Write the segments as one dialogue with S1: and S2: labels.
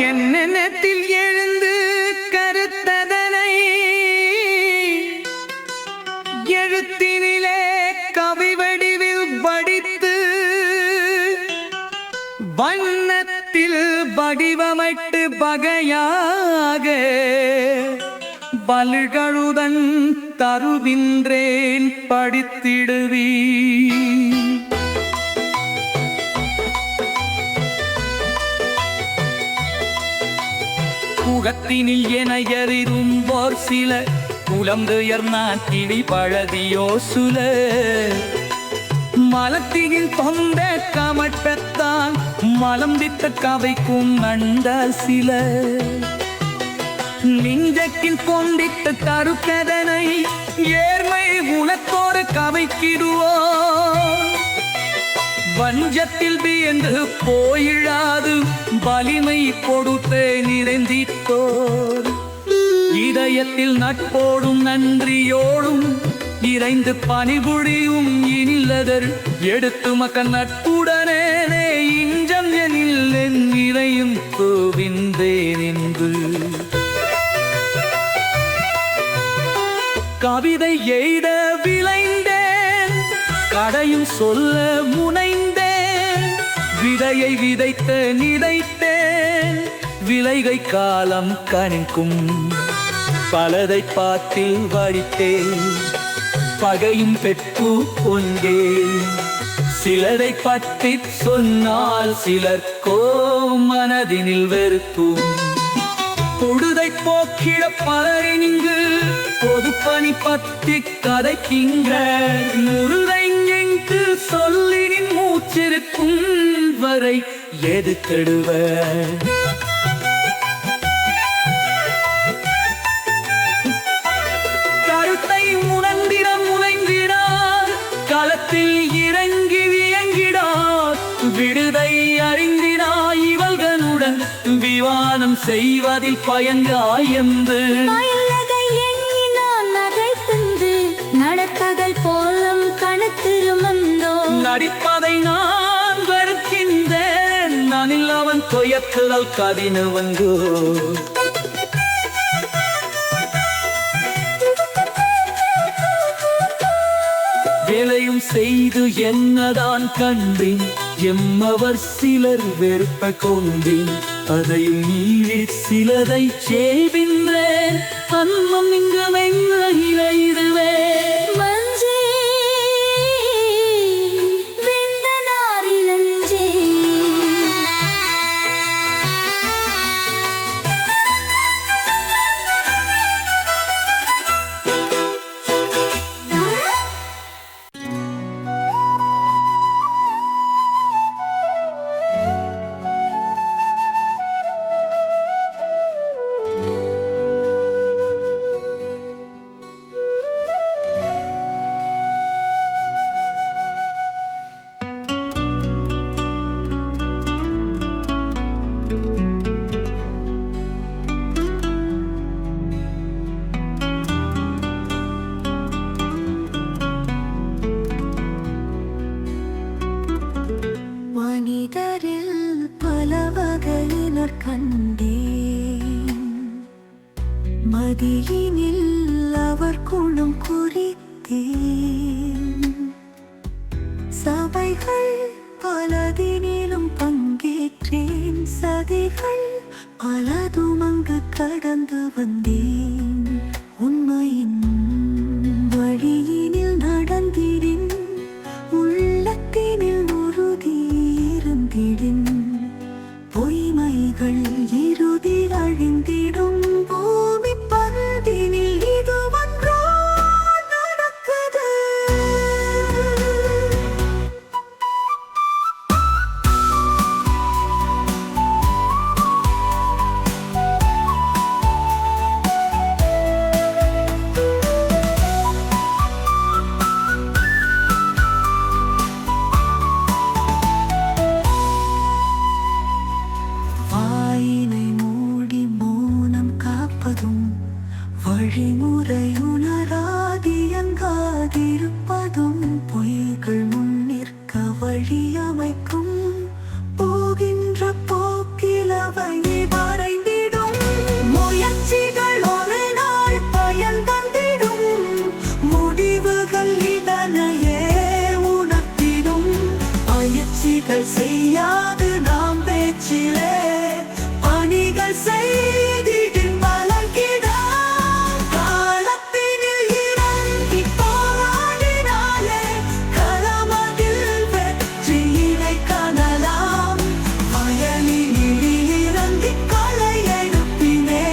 S1: என்னென்னத்தில் எழுந்து கருத்ததனை எழுத்தினிலே கவி வடிவில் படித்து வண்ணத்தில் வடிவமைத்து பகையாக பல்களுடன் தருகின்றேன் படித்திடுவீர். முகத்தினில் என எறிரும்போர் சில புலம்பெயர் நாட்டினி பழதியோ சுல மலத்தியில் தொந்த கமட்டத்தான் மலம்பித்த கவைக்கும் நண்ட சில நெஞ்சக்கின் கொண்டித்த தருக்கதனை ஏர்மை உனத்தோடு கவைக்கிடுவோ வஞ்சத்தில் வியந்து போயிழாது வலிமை கொடுத்தே நிறைந்தித்தோர் இதயத்தில் நட்போடும் நன்றியோடும் இறைந்து பணிபுரியும் இனில்லதர் எடுத்து மக்கள் நட்புடனே இஞ்சம் எனில் என் இறையும் கோவிந்தேன் என்று கவிதை எய்த விளைந்தேன் கடையும் சொல்ல முனைந்தேன் விதையை விதைத்த நிதைத்தேன் விளைகை காலம் கணிக்கும் பலதை பாட்டில் வடித்தேன் பகையும் பெற்று கொண்டே சிலரை பற்றி சொன்னால் சிலர்க்கோ மனதினில் வெறுக்கும் பொழுதை போக்கிட பலரினிங்கு பொதுப்பணி பற்றி கதைக்கின்ற முருதைங்கெங்கு சொல்லினின் மூச்சிருக்கும் வரை எது கெடுவ கருத்தை முனந்திரம் முனைந்தினார் களத்தில் இறங்கி வியங்கிடார் விடுதை அறிந்தினாய் இவள்களுடன் விவாதம் செய்வதில் பயங்காயந்து
S2: நடப்பகல் போலும் கணத்திருமந்தோ
S1: நடிப்பதை நான் வெறுக்கின்றேன் நானில் அவன் தொயக்குதல் கதினு வந்தோ வேலையும் செய்து என்னதான் கண்டேன் எம்மவர் சிலர் வெறுப்ப கொண்டேன் அதையும் மீறி சிலதை செய்கின்றேன் அன்மம் இங்கு வெங்குவே மனிதரில் பல வகையினர் கண்டேன் மதியினில் அவர் குணம் குறித்தேன் சபைகள் பலதினிலும் பங்கேற்றேன் சதிகள் பலதும் அங்கு கடந்து வந்தேன் உண்மையின் வழியினில் நடந்திடின் உள்ளத்தினில் உறுதியிருந்திடின் பொய்மைகள் இறுதி அழிந்திடும் பூமி பருதினில் இது ஒன்றோ நடக்குது வாயினை மூடி செய்திடின் மலர்கிட காலத்தினில் இறங்கி போராடினாலே களமதில் வெற்றியினை காணலாம். வயலினில் இறங்கி களை எடுப்பினே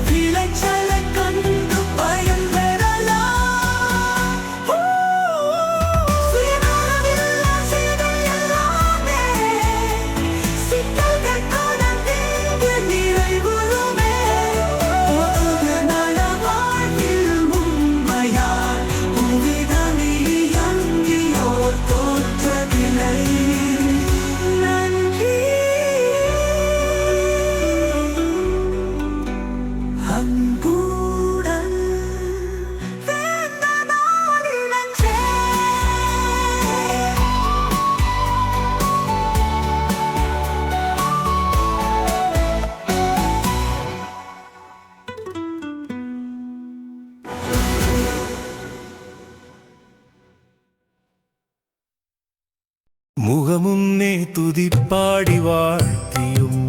S1: விளைச்சலை கண்டு பயன் பெறலாம். சுயநலமில்லா சேவை எல்லாமே சிக்கல்கள் கடந்தேங்கு நிறைவுறுமே. பொது நல வாழ்வில் உண்மையால் புவிதனை இயங்கியோர் தோற்றதில்லை. நன்றி. அன்புடன் வேந்தனாடி நன்றே.
S3: முகமுன்னே துதிப்பாடி வாழ்த்தியும்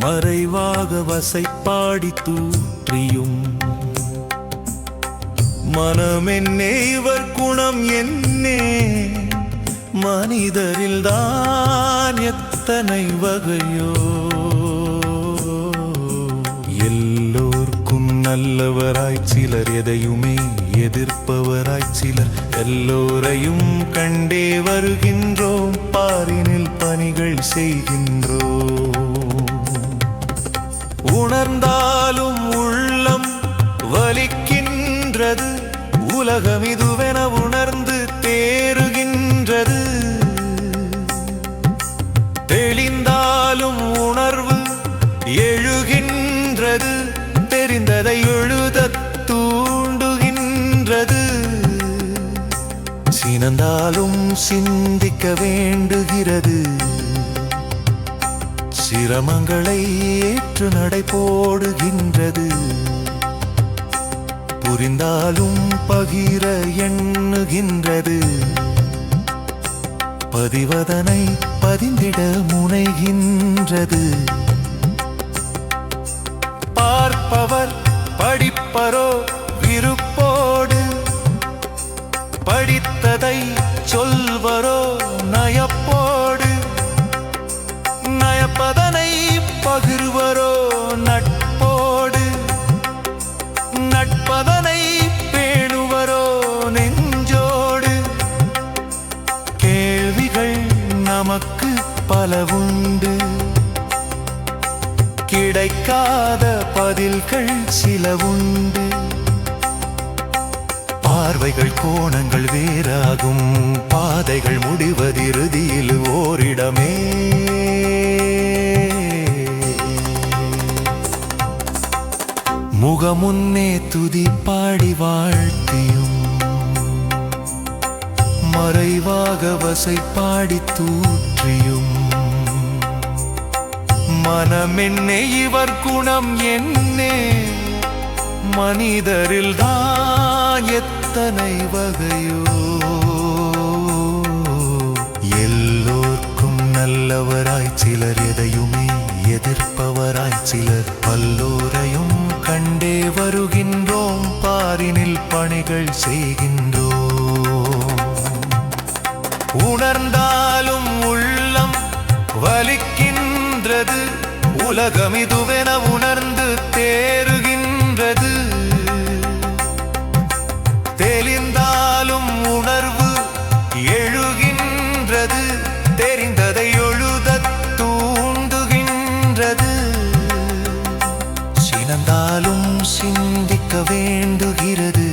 S3: மறைவாக வசைப்பாடி தூற்றியும் மனமென்னே இவர் குணம் என்னே மனிதரில்தான் எத்தனை வகையோ. எல்லோர்க்கும் நல்லவராய் சிலர், எதையுமே எதிர்ப்பவராய் சிலர். எல்லோரையும் கண்டே வருகின்றோம், பாரினில் பணிகள் செய்கின்றோம். உணர்ந்தாலும் உள்ளம் வலிக்கின்றது, உலகம் இதுவென உணர்ந்து தேறுகின்றது. தெளிந்தாலும் உணர்வு எழுகின்றது, தெரிந்ததை எழுதத் தூண்டுகின்றது. சினந்தாலும் சிந்திக்க வேண்டுகிறது, சிரமங்களை ஏற்று நடை போடுகின்றது. புரிந்தாலும் பகிர எண்ணுகின்றது, பதிவதனை பதிந்திட முனைகின்றது. பார்ப்பவர் படிப்பரோ விருப்போடு, படித்ததை சொல்வரோ நயப்போடு, நயப்பதனை பகிர்வரோ நட்போடு, நட்பதனை பேணுவரோ நெஞ்சோடு. கேள்விகள் நமக்கு பலவுண்டு, கிடைக்காத பதில்கள் சில உண்டு. பார்வைகள் கோணங்கள் வேறாகும், பாதைகள் முடிவதிறுதியில் ஓரிடமே. முகமுன்னே துதிப்பாடி வாழ்த்தியும் மறைவாக வசைப்பாடி தூற்றியும் மனமென்னே இவர் குணம் என்னே மனிதரில்தான் எத்தனை வகையோ. எல்லோர்க்கும் நல்லவராய் சிலர், எதையுமே எதிர்ப்பவராய் சிலர். பல்லோரையும் கண்டே வருகின்றோம், பாரினில் பணிகள் செய்கின்றோம். உணர்ந்தாலும் உள்ளம் வலிக்கின்றது, உலகம் இதுவென உணர்ந்து தேறுகின்றது. தெளிந்தாலும் உணர்வு எழுகின்றது, தெரிந்ததை எழுதத் தூண்டுகின்றது. சினந்தாலும் சிந்திக்க வேண்டுகிறது,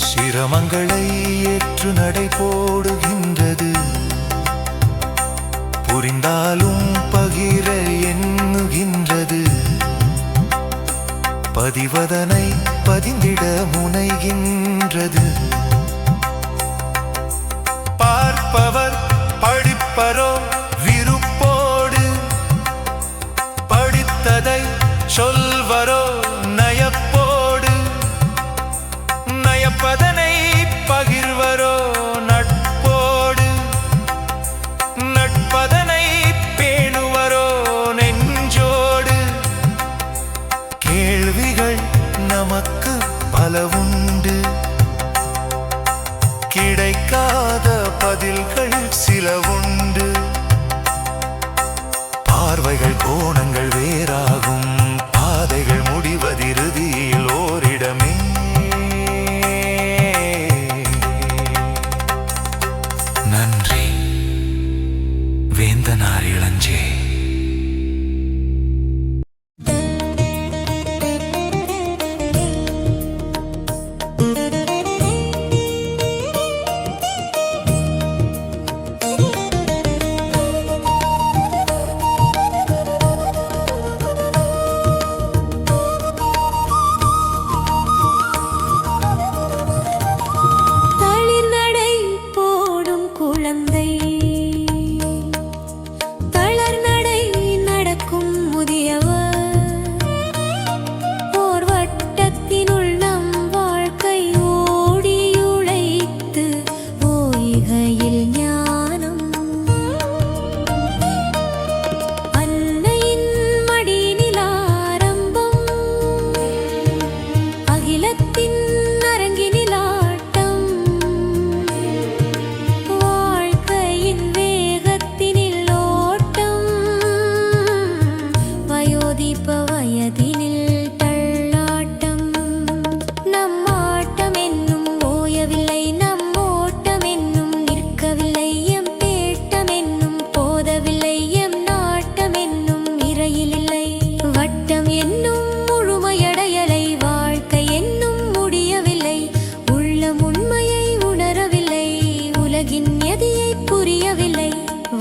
S3: சிரமங்களை ஏற்று நடை போடுகின்றது. புரிந்தாலும் பகிர எண்ணுகின்றது, பதிவதனை பதிந்திட முனைகின்றது. பார்ப்பவர் படிப்பரோ விருப்போடு, படித்ததை சொல்வரோ நயப்போடு, நயப்பதனை பகிர்வரோ நட்போடு, நட்பதனை பேணு பார்வைகள் கோணங்கள் வேறாகும், பாதைகள் முடிவதிறுதியில் ஓரிடமே. நன்றி வேந்தனார் இளஞ்சே.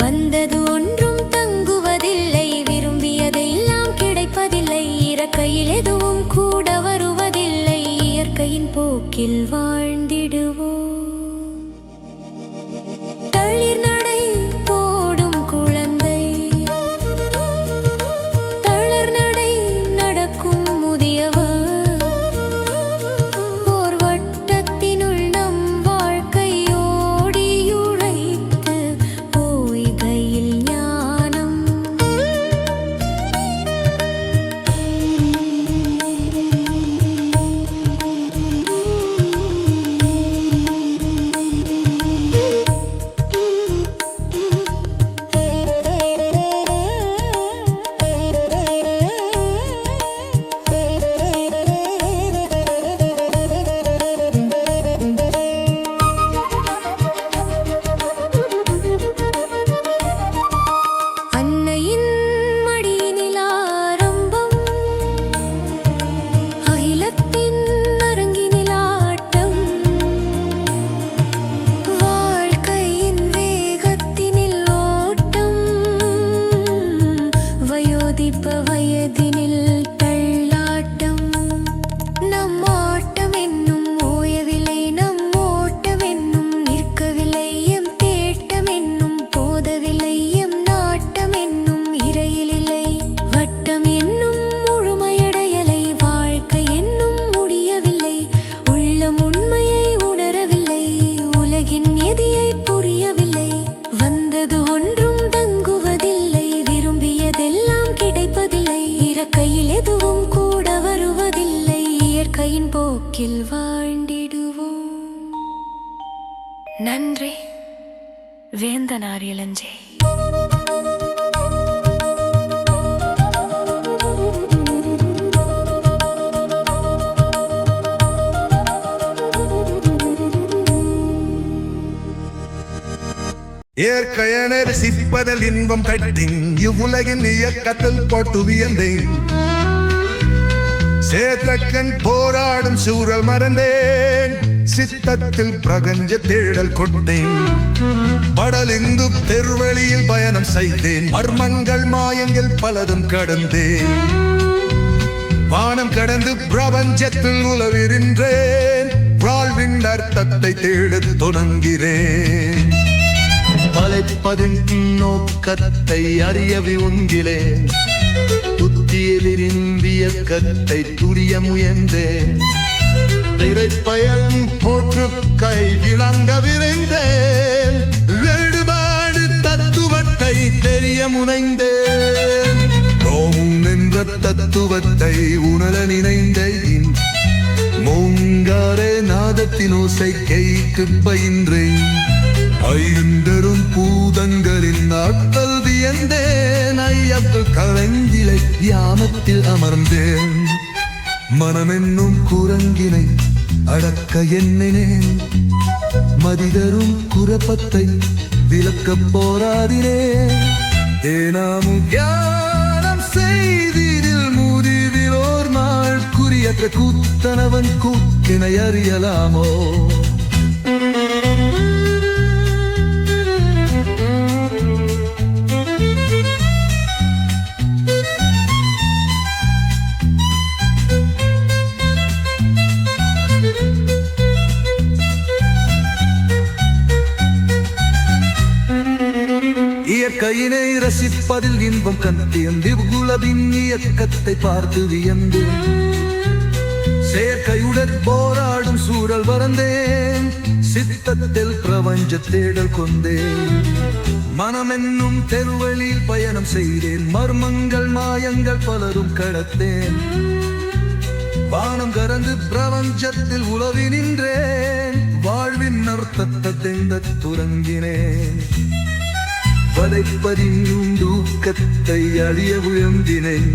S2: வந்தது ஒன்றும் தங்குவதில்லை, விரும்பியதெல்லாம் கிடைப்பதில்லை, இறக்கையில் எதுவும் கூட வருவதில்லை, இயற்கையின் போக்கில் வாழ்ந்திடுவோம். தளிர் நடை போடும் குழந்தை, தளர் நடை நடக்கும் முதியவர், ஓர் வட்டத்தினுள் நம் வாழ்க்கை ஓடியுழைத்து ஓய்கையில் ஞானம். அன்னையின் மடியினில் ஆரம்பம், அகிலத்தின் அரங்கினில் ஆட்டம், வாழ்க்கையின் வேகத்தினில் ஓட்டம், வயோதிப வயதினில் தள்ளாட்டம். நம் ஆட்டம் என்னும் ஓயவில்லை, நம் ஓட்டம் என்னும் நிற்கவில்லை, எம் தேட்டம் என்னும் போதவில்லை, எம் நாட்டம் என்னும் இறையிலில்லை, வட்டம் என்னும் முழுமையடையலை, வாழ்க்கை என்னும் முடியவில்லை, உள்ளம் உண்மையை உணரவில்லை, உலகின் எதியை புரியவில்லை, வந்தது ஒன்றும் தங்குவதில்லை, விரும்பியதெல்லாம் கிடைப்பதில்லை, இறக்கையில் எதுவும் கூட வருவதில்லை, இயற்கையின் போக்கில் வாழ்ந்திடுவோம். நன்றி வேந்தனார் இளஞ்சே.
S4: இயற்கையனை ரசிப்பதில் இன்பம் கட்டேன், இவ்வுலகின் இயக்கத்தில் போட்டு வியந்தேன், சேத்தக்கன் போராடும் சூழல் மறந்தேன், சித்தத்தில் பிரகஞ்ச தேடல் கொண்டேன், படலிங்கு பெருவெளியில் பயணம் செய்தேன், மர்மங்கள் மாயங்கள் பலதும் கடந்தேன், வானம் கடந்து பிரபஞ்சத்தில் உலவிருந்தேன், வாழ்வின் அர்த்தத்தை தேடத் தொடங்கிறேன்,
S5: பலைப்பதின் நோக்கத்தை அறிய விரும்பினேன், புத்தியில் விரும்பிய கத்தை துரிய முயன்றேன், திரைப்பயன் போற்று கை விளங்க விரைந்தேன், வேறுபாடு தத்துவத்தை தெரிய முனைந்தேன், ரோமும் என்ற தத்துவத்தை உணர நினைந்தேன், மூங்காரே நாதத்தின் ஓசை கேட்டு பயின்றேன், ஐந்தரும் பூதங்களின் ஆற்றல் வியந்தேன், ஐய நேரத்தில் கலைந்திலை தியானத்தில் அமர்ந்தேன். மனமென்னும் குரங்கினை அடக்க எண்ணினேன். மதிதரும் குழப்பத்தை விளக்கப் போராடினேன். தினமும் தியானம் செய்திடில் முடிவில் ஓர் நாள் குறியற்ற கூத்தனவன் கூத்தினை அறியலாமோ? இயற்கையினை ரசிப்பதில் இன்பம் கண்டேன். திவ்குலவின் இயக்கத்தை பார்த்து வியந்தேன். செயற்கையுடன் போராடும் சூழல் வரந்தேன். சித்தத்தில் பிரபஞ்ச தேடல் கொண்டேன். மனமென்னும் தெருவழியில் பயணம் செய்தேன். மர்மங்கள் மாயங்கள் பலரும் கடத்தேன். வானம் கறந்து பிரபஞ்சத்தில் உலவி நின்றேன். வாழ்வின் அர்த்தத்தை தெந்தத் துறங்கினேன். வதைப்பதின் தூக்கத்தை அறிய முயன்றினேன்.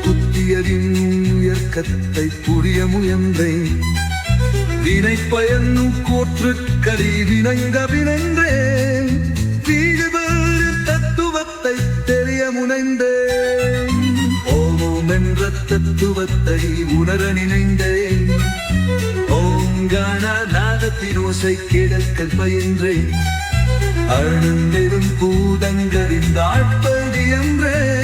S5: புத்தியரின் உயர்க்கத்தை புரிய முயன்றேன். வினை பயனும் கூற்றுக்கடி வினைந்த வினைந்தேன். வீடுபெறு தத்துவத்தை தெரிய முனைந்தேன். ஓம் என்ற தத்துவத்தை உணர நினைந்தேன். ஓங்கான நாதத்தின் ஓசை கிழக்கல் பயின்றேன். அழுந்தெரும் பூதங்களின் தாழ்ப்பதி என்றேன்.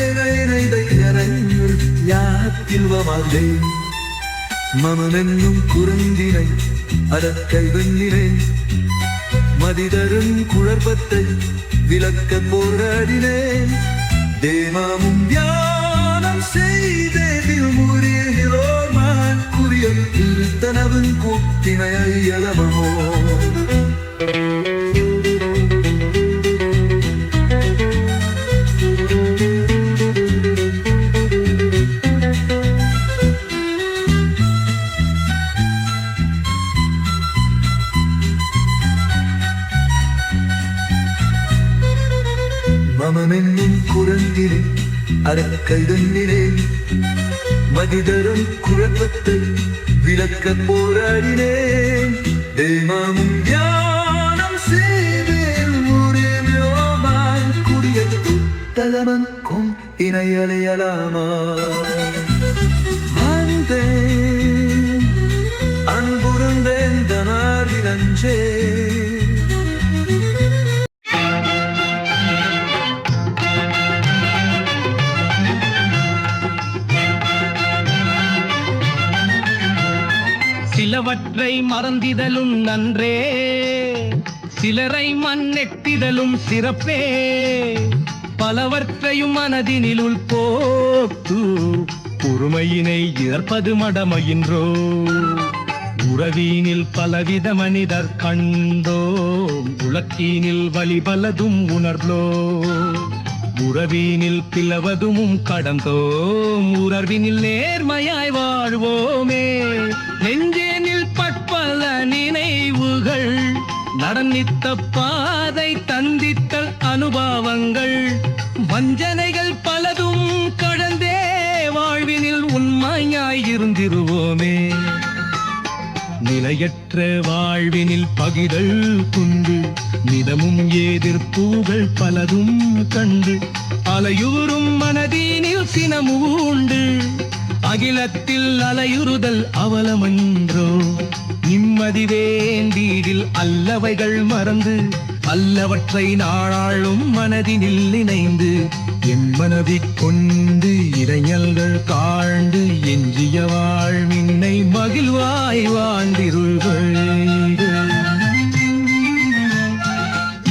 S5: மனமென்னும் குறுந்தினை அடக்கை வெண்ணினேன். மதிதரும் குழப்பத்தை விளக்க போராடினேன். தேவமும் தியானம் செய்தேன். முறியோர் குறிய திருத்தனவன் கூட்டினை அறியலமோ? மனமென்னும் குரங்கினை அடக்கை வெண்ணினேன். மதிதரும் குழப்பத்தை விளக்க போராடினேன். தேவமும் தியானம் செய்தேன். முறியோர் குறிய தலமன்கும் இணையலையலாமா? அன்புறந்தேன் தனாரிலஞ்சே.
S6: சிலவற்றை மறந்திடலும் நன்றே, சிலரை மண்ணெட்டிடலும் சிறப்பே. பலவற்றையும் மனதினிலுள் போக்கு பொறுமையினை இழப்பது மடமையின்றோ. உறவினில் பலவித மனிதர் கண்டோம், உலக்கினில் வழிபலதும் உணர்ந்தோ. உறவினில் பிளவதும் கடந்தோம், உணர்வினில் நேர்மையாய் வாழ்வோமே. நெஞ்சேனில் பற்பல நினைவுகள், நடனித்த பாதை தந்தித்தல் அனுபவங்கள். வஞ்சனைகள் பலதும் கடந்தே வாழ்வினில் உண்மையாய் இருந்திருவோமே. நிலையற்ற வாழ்வினில் பகிடல் கொண்டு நிதமும் எதிர்ப்புகள் பலதும் கண்டு அலையூறும் மனதினில் சினமூண்டு. அகிலத்தில் அலையுறுதல் அவலமன்றோ. நிம்மதி வேண்டீடில் அல்லவைகள் மறந்து அல்லவற்றை நாளாளும் மனதினில் இணைந்து. என் மனதை கொண்டு இறைஞல்கள் காண்டு எஞ்சிய வாழ்வினை மகிழ்வாய் வாழ்ந்திருள்கள்.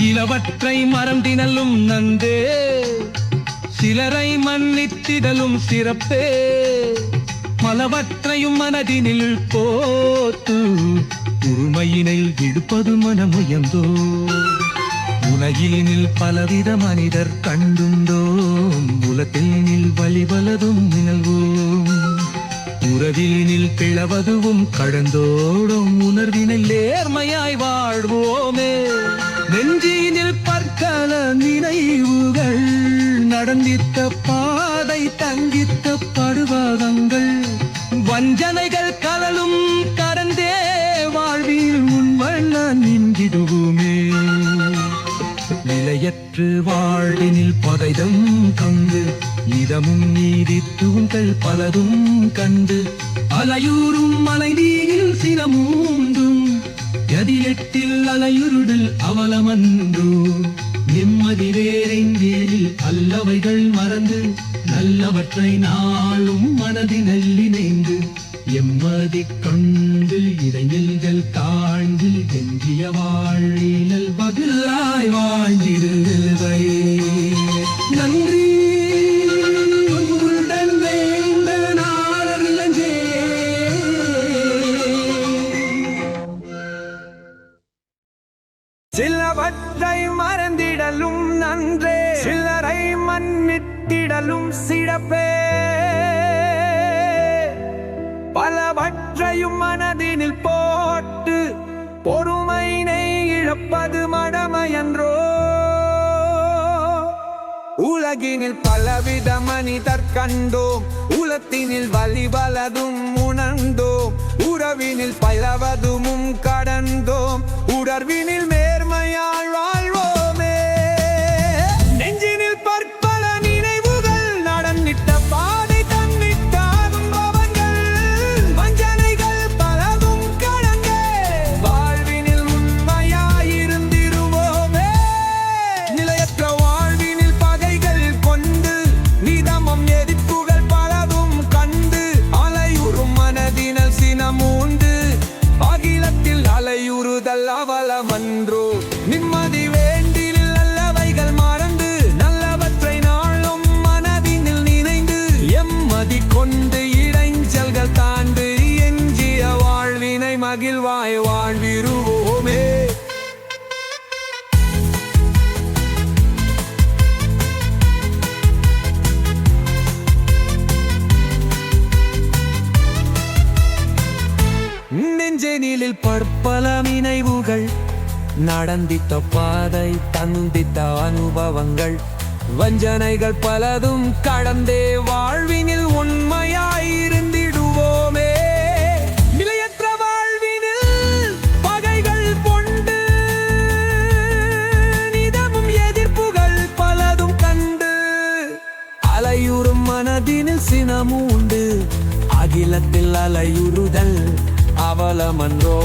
S6: இலவற்றை மறந்தினலும் நந்தே, சிலரை மன்னித்திடலும் சிறப்பே. பலவற்றையும் மனதினில் போத்து உரிமையினை விடுப்பது மனமுயர்ந்தோ. உலகினில் பலவித மனிதர் கண்டுண்டோம், உலகினில் வழிபலதும் நிகழ்வோம். உறவினில் பிளவதுவும் கடந்தோடும், உணர்வினில் நேர்மையாய் வாழ்வோமே. நெஞ்சினில் பற்கள நினைவுகள், நடந்தித்த பாதை தங்கித்த படுவாதங்கள் வஞ்சனைகள் கலலும் கடந்தே வாழ்வில் உன்வண்ண நின்றிடுவோமே நிலையற்று வாழ்வினில் பதைதம் கண்டு இதமும் நீதி தூண்கள் பலதும் கண்டு அலையூரும் மலைநீரில் சிரமூன்றும் எதிரெட்டில் அலையுருடல் அவலமன்றோ நிம்மதி வேறெங்கேலில் அல்லவைகள் மறந்து நல்லவற்றை நாளும் மனதினல் இணைந்து எம்மதி கண்டு இறைஞல்கள் தாழ்ந்து எஞ்சிய வாழினல் பதிலாய் வாழ்ந்திருவை நன்றி உன்னுடன் வேண்ட நாளறிலஞ்சே.
S7: சிலவற்றை மறந்திடலும் நன்றே சிலரை மன்னித்திடலும் சிறப்பே பலவற்றையும் மனதினில் போட்டு பொறுமையினை இழப்பது மடமையன்றோ உலகினில் பலவித மனிதர் கண்டோம் உலத்தினில் வலிபலதும் உணர்ந்தோம் உறவினில் பலவதுமும் கடந்தோம் உணர்வினில் மேன்மையால் வாழ்வோமே நெஞ்சினில் பற்பல நினைவுகள் நடந்திட்ட பாதை தன்னிட்ட அனுபவங்கள் வஞ்சனைகள் பலதும் கடந்தே வாழ்வினில் உண்மையாயிருந்திருவோமே நிலையற்ற வாழ்வினில் பகைகள் கொண்டு நிதமம் எதிர்ப்புகள் பலதும் கண்டு அலையுறும் மனதினல் சினமூண்டு அகிலத்தில் அலையுறுதல் அவலமன்றோ நிம்மதி வேண்டில் நல்லவைகள் மறந்து நல்லவற்றை நாளும் மனதினில் நினைந்து எம்மதி கொண்டு இடைஞ்சல்கள் தாண்டு எஞ்சிய வாழ்வினை மகிழ்வாய் வாழ்விருவோமே நெஞ்செனிலில் பற்பல நினைவுகள் நடந்தித்த பாதை தந்தித்த அனுபவங்கள் வஞ்சனைகள் பலதும் கடந்தே வாழ்வினில் உண்மையாயிருந்திடுவோமே நிலையற்ற வாழ்வினில் பகைகள் கொண்டு நிதமும் எதிர்ப்புகள் பலதும் கண்டு அலையுறும் மனதினில் சினமூண்டு அகிலத்தில் அலையுறுதல் அவலமன்றோ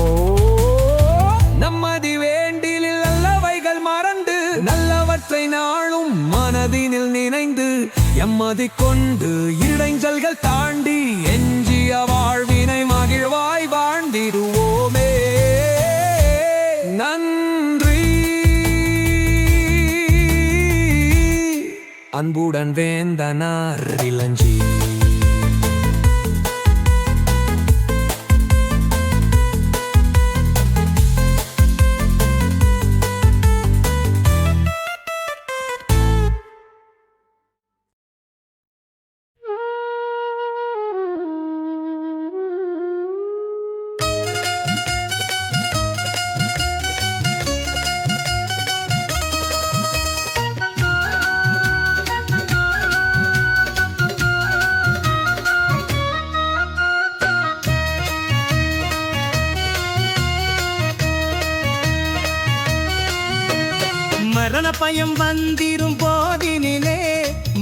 S7: நம்மதி வேண்டில் நல்லவைகள் மறந்து நல்லவற்றை நாளும் மனதினில் நினைந்து எம்மதி கொண்டு இடைஞ்சல்கள் தாண்டி எஞ்சிய வாழ்வினை மகிழ்வாய் வாழ்ந்திடுவோமே நன்றி அன்புடன் வேந்தனார் இளஞ்சி
S8: மரண பயம் வந்திரும் போதினிலே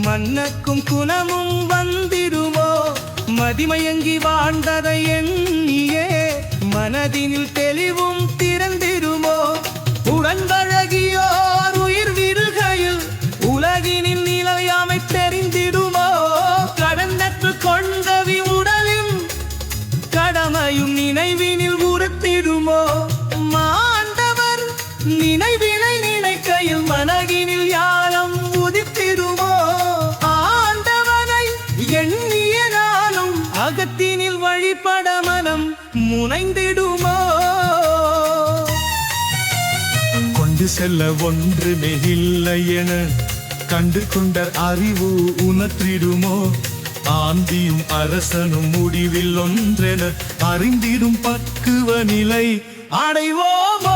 S8: மன்னக்கும் குணமும் வந்திருமோ மதிமயங்கி வாழ்ந்ததை எண்ணியே மனதினில் தெளிவும் திறந்திருமோ உடன்பழகியோர் உயிர் விருகையில் உலகினின் நிலையாமை தெரிந்திடுமோ கடந்தற்று கொண்டவி உடலின் கடமையும் நினைவினில் உறுத்திடுமோ மாண்டவர் நினைவினை நினைக்கையில் மனதினில் யாரும் உதித்திடுமோ ஆண்டவனை எண்ணிய நாளும் அகத்தினில் வழிபட மனம் முனைந்திடுமோ
S6: கொண்டு செல்ல ஒன்றுமே இல்லை என கண்டு கொண்ட அறிவு உணர்த்திடுமோ ஆந்தியும் அரசனும் முடிவில் ஒன்றென அறிந்திடும் பக்குவ நிலை
S8: அடைவோமோ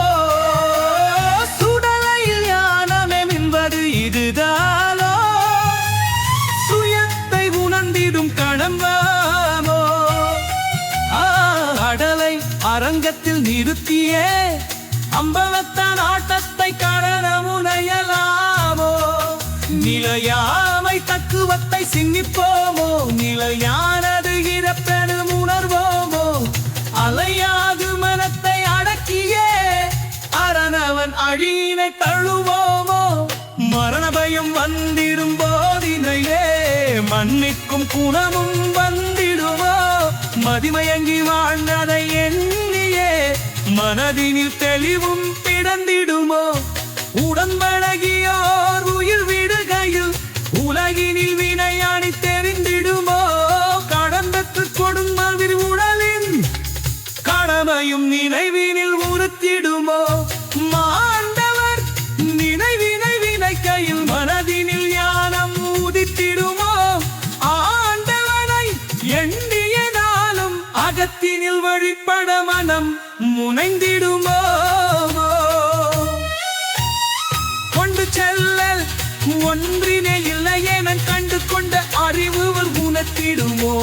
S8: சுடலையில் யானம் என்பது இதுதானோ நிறுத்தியே அம்பலத்தான் ஆட்டத்தை காண முனையலாமோ? நிலையாமை தக்குவத்தை சிந்திப்போமோ? நிலையானது இறப்பெனும் உணர்வோமோ? அலையாது மனத்தை அடக்கியே அரணவன் அழியினை தழுவோமோ? மரண பயம் வந்திடும் போதினையே மன்னிக்கும் குணமும் வந்திடுமோ? மதிமயங்கி வாழ்ந்ததை எண்ணியே மனதினில் தெளிவும் பிறந்திடுமோ? உடன்பழகியோர் உயிர் விடுகையில் உலகினில் வினையாடி தெரிந்திடுமோ? கடந்தற்று கொடுமதிர் உடலின் கடமையும் நினைவினில் உறுத்திடுமோ? மாண்டவர் நினைவினை வினைக்கையில் மனதினில் ஞானம் உதித்திடுமோ? ஆண்டவனை எண்ணிய நாளும் அகத்தினில் வழிபட மனம் முனைந்திடுமோ? கொண்டு செல்லல் ஒன்றினே இல்லையே நான் கண்டு கொண்ட அறிவு உணர்த்திடுமோ?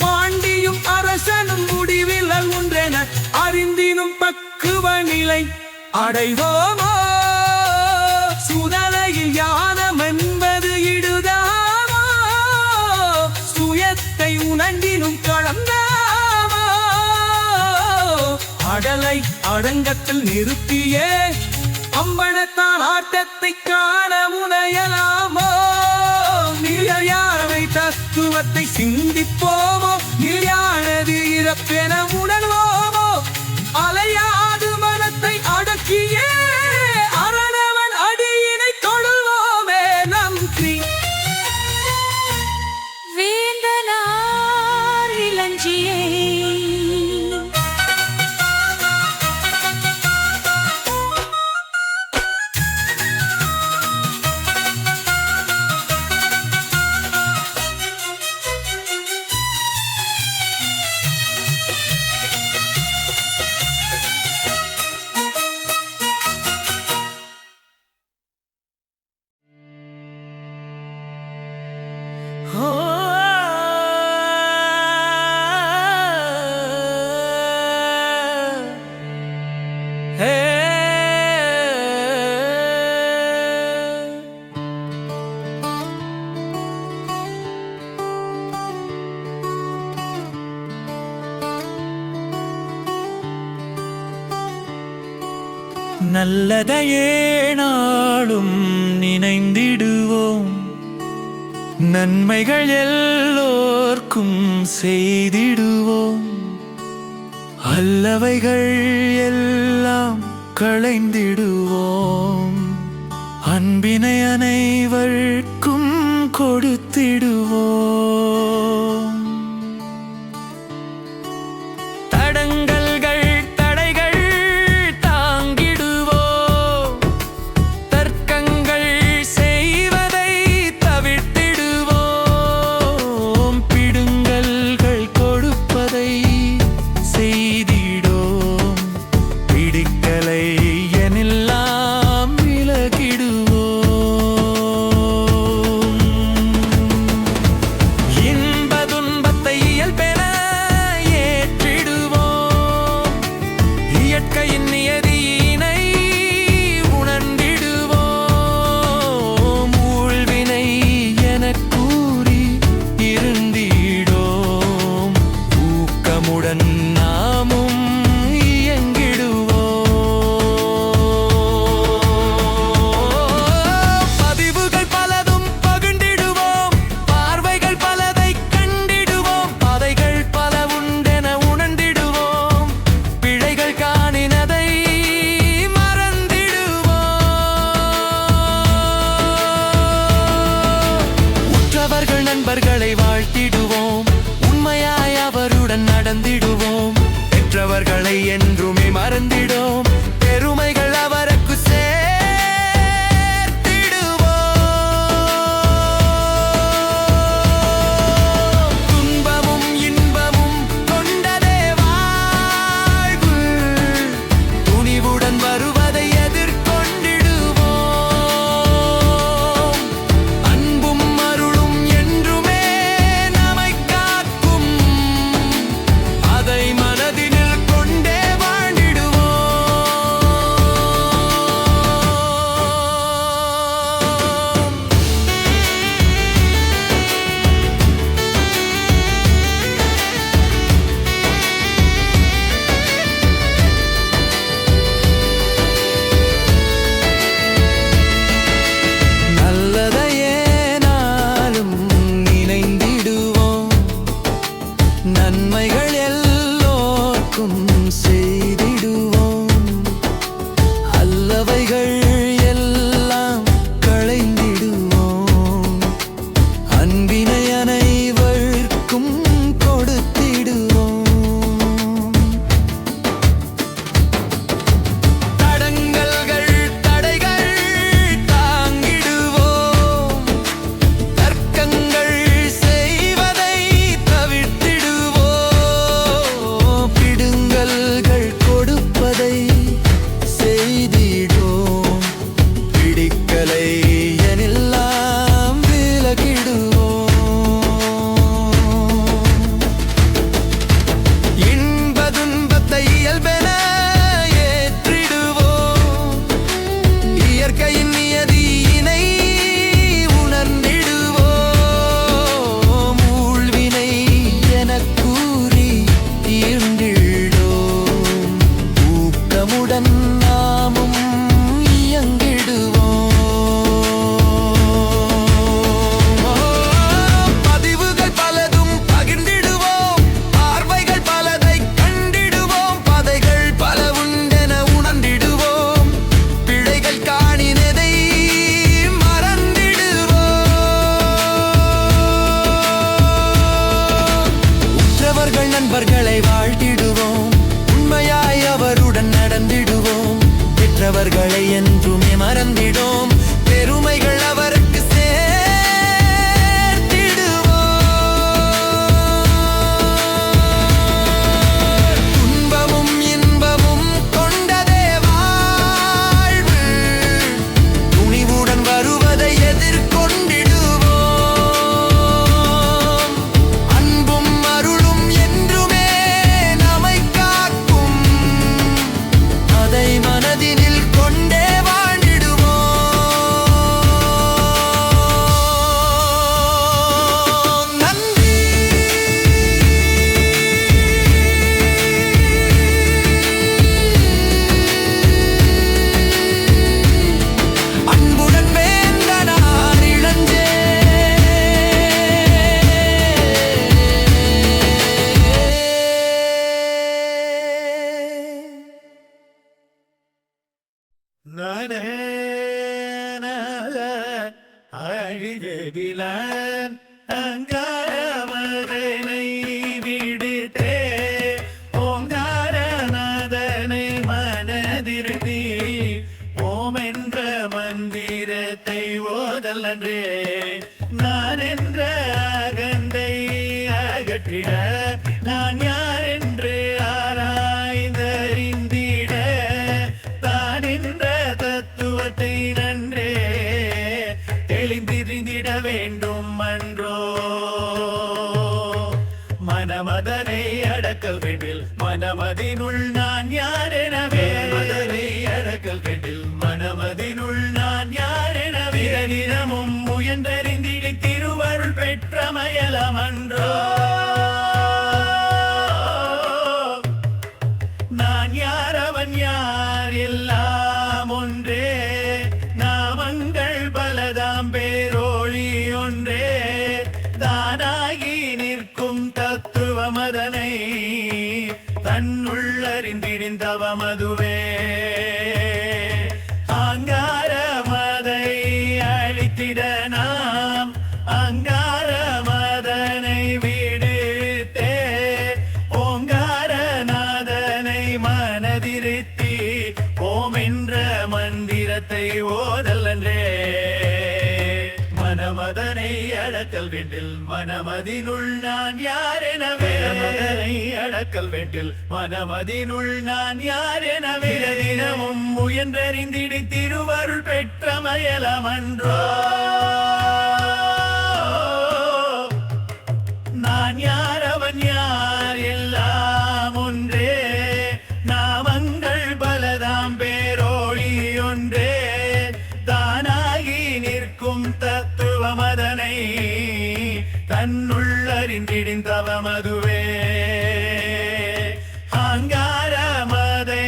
S8: பாண்டியும் அரசனும் முடிவில் ஒன்றென அறிந்தினும் பக்குவ நிலை அடைவோமோ? சுடலையில் யானம் என்பது இடுதாமோ? சுயத்தை உணர்ந்தினும் கலந்தாமோ? அடலை அடங்கத்தில் நிறுத்தியே அம்பலத்தான் ஆட்டத்தை காண முனையலாமோ? நிலையாமை தத்துவத்தை சிந்திப்போமோ? நிலையானது இறப்பென உணர்வோமோ? அலையாது மனத்தை அடக்கியே அரணவன் அடியினை தொழுவோமே. நன்றி.
S2: வேந்தனார் இளஞ்சியே
S8: நல்லதையே நாளும் நினைந்திடுவோம், நன்மைகள் எல்லோர்க்கும் செய்திடுவோம், அல்லவைகள் எல்லாம் களைந்திடுவோம், அன்பினை அனைவருக்கும் கொடுத்திடுவோம். தடங்கல்கள் தடைகள் தாங்கிடுவோம், தர்க்கங்கள் செய்வதை தவிர்த்திடுவோம், பிடுங்கல்கள் கொடுப்பதை செய்திடோம், பிடிக்கலை எனில்லாம் விலகிடுவோம். இன்ப துன்பத்தை இயல்பென ஏற்றிடுவோம், இயற்கையின் நியதியினை உணர்ந்திடுவோம், ஊழ்வினை எனக் கூறி இருந்திடோம், ஊக்கமுடன் நாமும் இயங்கிடுவோம். பதிவுகள் பலதும் பகிர்ந்திடுவோம், பார்வைகள் பலதை கண்டிடுவோம், பாதைகள் பல உண்டென உணர்ந்திடுவோம், பிழைகள் காணினதை மறந்திடுவோம். உற்றவர்கள் நண்பர்களை வாழ்த்திடுவோம், உண்மையாய் அவருடன் நடந்திடுவோம், பெற்றவர்களை என்றுமே மறந்திடோம், பெருமைகள் அவருக்கு சேர்த்திடுவோம். துன்பமும் இன்பமும் கொண்டதே வாழ்வு, துணிவுடன் வருவதை எதிர்கொண்டிடுவோம், அன்பும் அருளும் என்றுமே நம்மை காக்கும், அதை மனதினில் கொண்டே வாழ்ந்திடுவோம். ஏகிலான் அங்காரமதனை விடுத்தே ஓங்காரநாதனை மனதிருத்தி ஓம் என்ற மந்திரத்தை ஓதல் அன்றே நான் என்ற அகந்தை அகற்றிட நான் யார் என்று ஆராய்ந்தறிந்திட தான் என்ற தத்துவத்தை நன்றே தெளிந்திருந்திட வேண்டும் அன்றோ மனமதனை அடக்கல் வேண்டில் மனமதினுள் நான் யார் எனவே மதனை அடக்கல் வேண்டில் மனமதினுள் நான் யார் எனவே தினமும் முயன்றறிந்திட திருவருள் பெற்றமயலம் அன்றோ நான் யார் அவன் யார் எல்லாம் ஒன்றே நாமங்கள் பலதாம் பேரோழி ஒன்றே தானாகி நிற்கும் தத்துவமதனை தன்னுள் அறிந்திருந்தவமதுவே அங்காரமதை அழித்திட நாம் அங்காரமதனை விடுத்தே ஓங்காரநாதனை மனதிருத்தி ஓம் என்ற மந்திரத்தை ஓதல் அன்றே மனமதனை அடக்கல் வேண்டில் மனமதினுள் நான் யார் எனவே மனமதனை அடக்கல் வேண்டில் மனமதினுள் நான் யார் எனவே தினமும் முயன்றறிந்திடு திருவருள் பெற்ற மயலம் அன்றோ நான் யார் அவன் யார் எல்லாம் ஒன்றே நாமங்கள் பலதாம் பேரோழி ஒன்றே தானாகி நிற்கும் தத்துவமதனை தன்னுள் அறிந்திடிந்தவமதுவே அங்காரமதை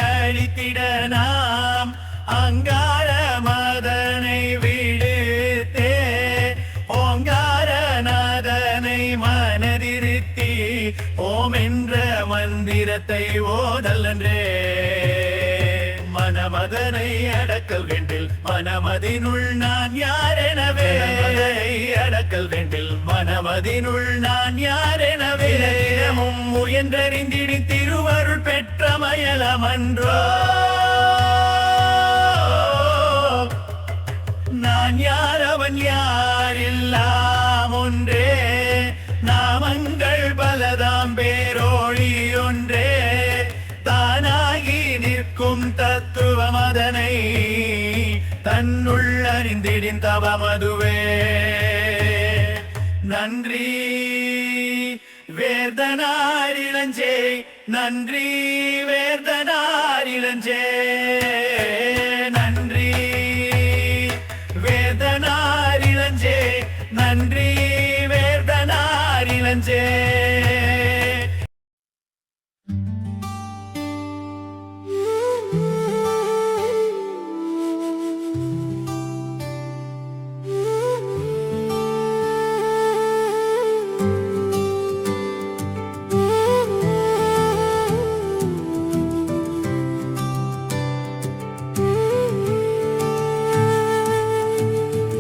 S8: அழித்திட நாம் அங்காரமதனை விடுத்தே ஓங்காரநாதனை மனதிருத்தி ஓம் என்ற மந்திரத்தை ஓதல் அன்றே மனமதனை அடக்கல் வேண்டில் மனமதினுள் நான் யார் எனவே அடக்கல் வேண்டில் மனமதினுள் நான் யார் எனவே தினமும் முயன்றறிந்திடு திருவருள் பெற்ற மயலம் அன்றோ நான் யார் அவன் யார் எல்லாம் ஒன்றே நாமங்கள் பலதாம் பேரோழி ஒன்றே தானாகி நிற்கும் தத்துவமதனை தன்னுள் அறிந்திடின் தவமதுவே நன்றி வேர்தனாரிளஞ்சே நன்றி வேர்தனாரிளஞ்சே நன்றி வேர்தனாரிளஞ்சே நன்றி வேர்தனாரிளஞ்சே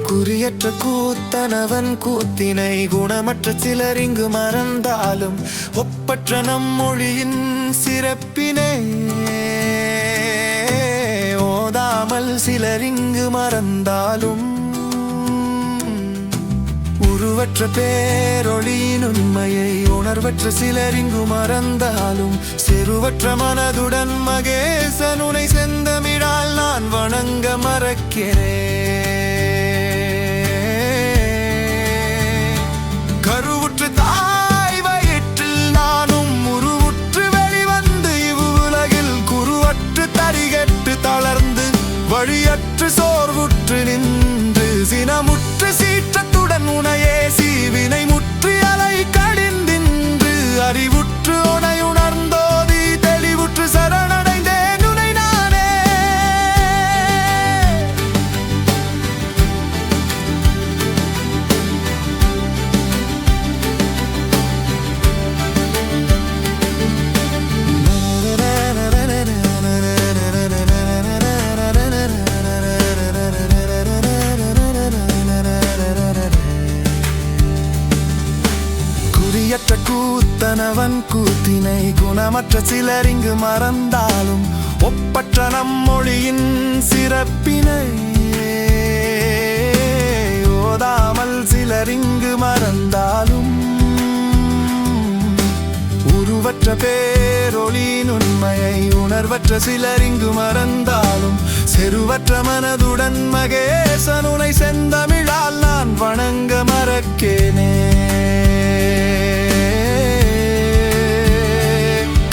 S3: குறியற்ற கூத்தனவன் கூத்தினை குணமற்ற சிலர் இங்கு மறந்தாலும் ஒப்பற்ற நம் மொழியின் சிறப்பினை ஓதாமல் சிலர் இங்கு மறந்தாலும் உருவற்ற பேரொளியின் உண்மையை உணர்வற்ற சிலர் இங்கு மறந்தாலும் செருவற்ற மனதுடன் மகேசன் உனை செந்தமிழால் நான் வணங்க மறக்கிறேன் கருவுற்று தாய் வயிற்றில் நானும் உருவுற்று வெளிவந்து இவ்வுலகில் குருவற்று தரிகட்டு தளர்ந்து வழியற்று சோர்வுற்று நின்று சினமுற்று சீற்றத்துடன் உனையே சீவினை முற்றி அலை கடிந்தின்று அறிவுற்று உனை உணர்ந்தோதி தெளிவுற்று சரணடைந்தேன் உனை நானே கூத்தனவன் கூத்தினை குணமற்ற சிலர் இங்கு மறந்தாலும் ஒப்பற்ற நம்மொழியின் சிறப்பினை ஓதாமல் சிலர் இங்கு மறந்தாலும் உருவற்ற பேரொளியின் உண்மையை உணர்வற்ற சிலர் இங்கு மறந்தாலும் செருவற்ற மனதுடன் மகேசனுனை செந்தமிழால் நான் வணங்க மறக்கேனே.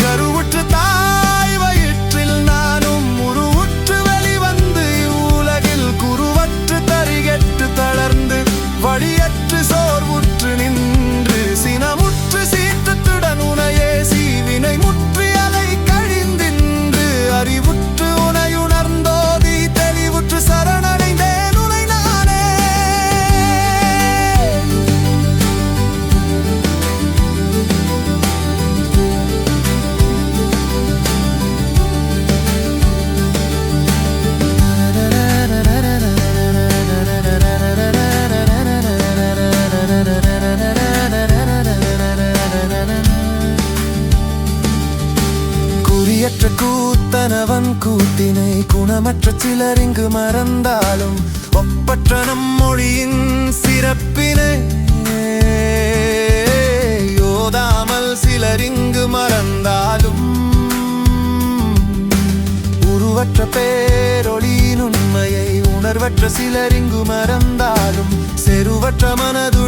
S3: கருவுற்று தாய் வயிற்றில் நானும் உருவுற்று வெளிவந்து இவ்வுலகில் குருவற்று தரிகெட்டு தளர்ந்து வழியற்று சோர்வுற்று நின்று சினமுற்று சீற்றத்துடன் உனையே சீவினை முற்றி அலை கழிந்தின்று அறிவுற்று உனையுணர்ந்தோதி தெளிவுற்று சரணடைந்தேன் உனை நானே. குறியற்ற கூத்தனவன் கூத்தினை குணமற்ற சிலர் இங்கு மறந்தாலும் ஒப்பற்ற நம்மொழியின் சிறப்பினை யோதாமல் சிலர் இங்கு மறந்தாலும் உருவற்ற பேரொளியின் உண்மையை உணர்வற்ற சிலர் இங்கு மறந்தாலும் செருவற்ற மனது